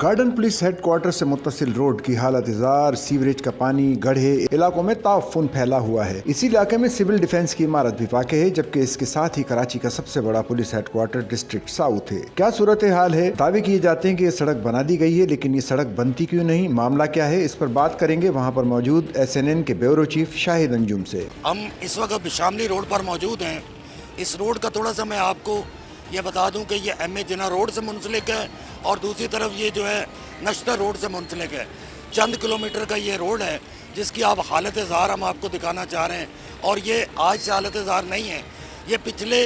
Garden police headquarter से मुत्तसिल road की हालत इजार, सीवरेज का पानी गड्ढे इलाकों में ताउफुन फैला हुआ है। इसी इलाके में सिविल डिफेंस की इमारत भी वाक़ है, जबकि इसके साथ ही कराची का सबसे बड़ा पुलिस हेडक्वार्टर डिस्ट्रिक्ट साउथ है। क्या सूरत हाल है? दावे किए जाते हैं कि ये सड़क बना दी गई है, लेकिन ये सड़क बनती क्यों नहीं? मामला क्या है? इस पर बात करेंगे वहाँ पर मौजूद SNN के ब्यूरो चीफ शाहिद अंजुम से। हम इस वक्त शामली रोड पर मौजूद हैं। इस रोड का थोड़ा सा मैं आपको ये बता दूं कि ये MA जिना रोड से मुंसलिक है और दूसरी तरफ ये जो है नश्तर रोड से मुंसलिक है। चंद किलोमीटर का ये रोड है जिसकी आप हालत ज़ार हम आपको दिखाना चाह रहे हैं। और ये आज से हालत ज़ार नहीं है, ये पिछले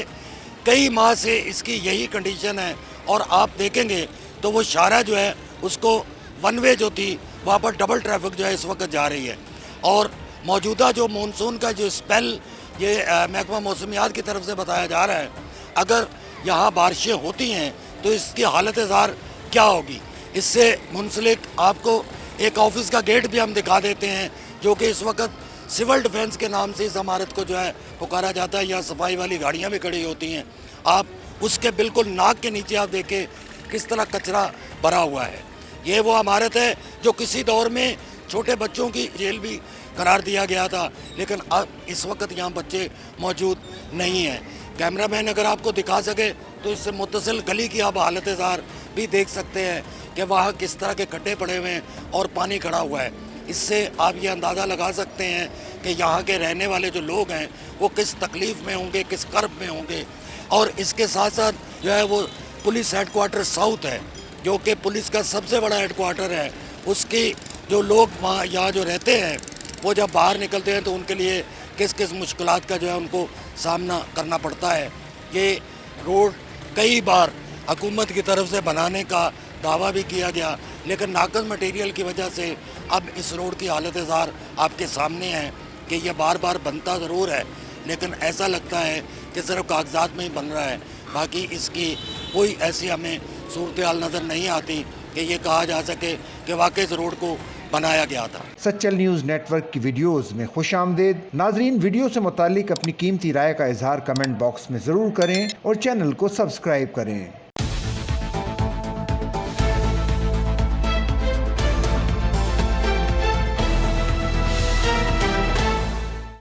कई माह से इसकी यही कंडीशन है। और आप देखेंगे तो वो शारा जो है उसको वन वे जो थी वहाँ पर डबल ट्रैफिक जो है इस वक्त जा रही है। और मौजूदा जो मानसून का जो स्पेल ये महकमा मौसमियात की तरफ से बताया जा रहा है, अगर यहाँ बारिशें होती हैं तो इसकी हालत ज़ार क्या होगी। इससे मुंसलिक आपको एक ऑफिस का गेट भी हम दिखा देते हैं, जो कि इस वक्त सिविल डिफेंस के नाम से इस इमारत को जो है पुकारा जाता है। यहाँ सफाई वाली गाड़ियाँ भी खड़ी होती हैं। आप उसके बिल्कुल नाक के नीचे आप देखें किस तरह कचरा भरा हुआ है। ये वो इमारत है जो किसी दौर में छोटे बच्चों की जेल भी करार दिया गया था, लेकिन अब इस वक्त यहाँ बच्चे मौजूद नहीं हैं। कैमरामैन अगर आपको दिखा सके तो इससे मुत्तसिल गली की आप हालत ज़ार भी देख सकते हैं कि वहाँ किस तरह के खड्डे पड़े हुए हैं और पानी खड़ा हुआ है। इससे आप ये अंदाज़ा लगा सकते हैं कि यहाँ के रहने वाले जो लोग हैं वो किस तकलीफ़ में होंगे, किस कर्ब में होंगे। और इसके साथ साथ जो है वो पुलिस हेडक्वार्टर साउथ है, जो कि पुलिस का सबसे बड़ा हेडक्वार्टर है। उसकी जो लोग वहाँ यहाँ जो रहते हैं वो जब बाहर निकलते हैं तो उनके लिए किस किस मुश्किलात का जो है उनको सामना करना पड़ता है। ये रोड कई बार हुकूमत की तरफ से बनाने का दावा भी किया गया, लेकिन नाकस मटेरियल की वजह से अब इस रोड की हालत ज़ार आपके सामने है कि ये बार बार बनता ज़रूर है, लेकिन ऐसा लगता है कि सिर्फ कागजात में ही बन रहा है। बाकी इसकी कोई ऐसी हमें सूरत हाल नज़र नहीं आती कि ये कहा जा सके कि वाकई इस रोड को बनाया गया था। सच्चल न्यूज़ नेटवर्क की वीडियोस में खुशामदीद। नाजरीन, वीडियो से मुतालिक अपनी कीमती राय का इजहार कमेंट बॉक्स में ज़रूर करें और चैनल को सब्सक्राइब करें।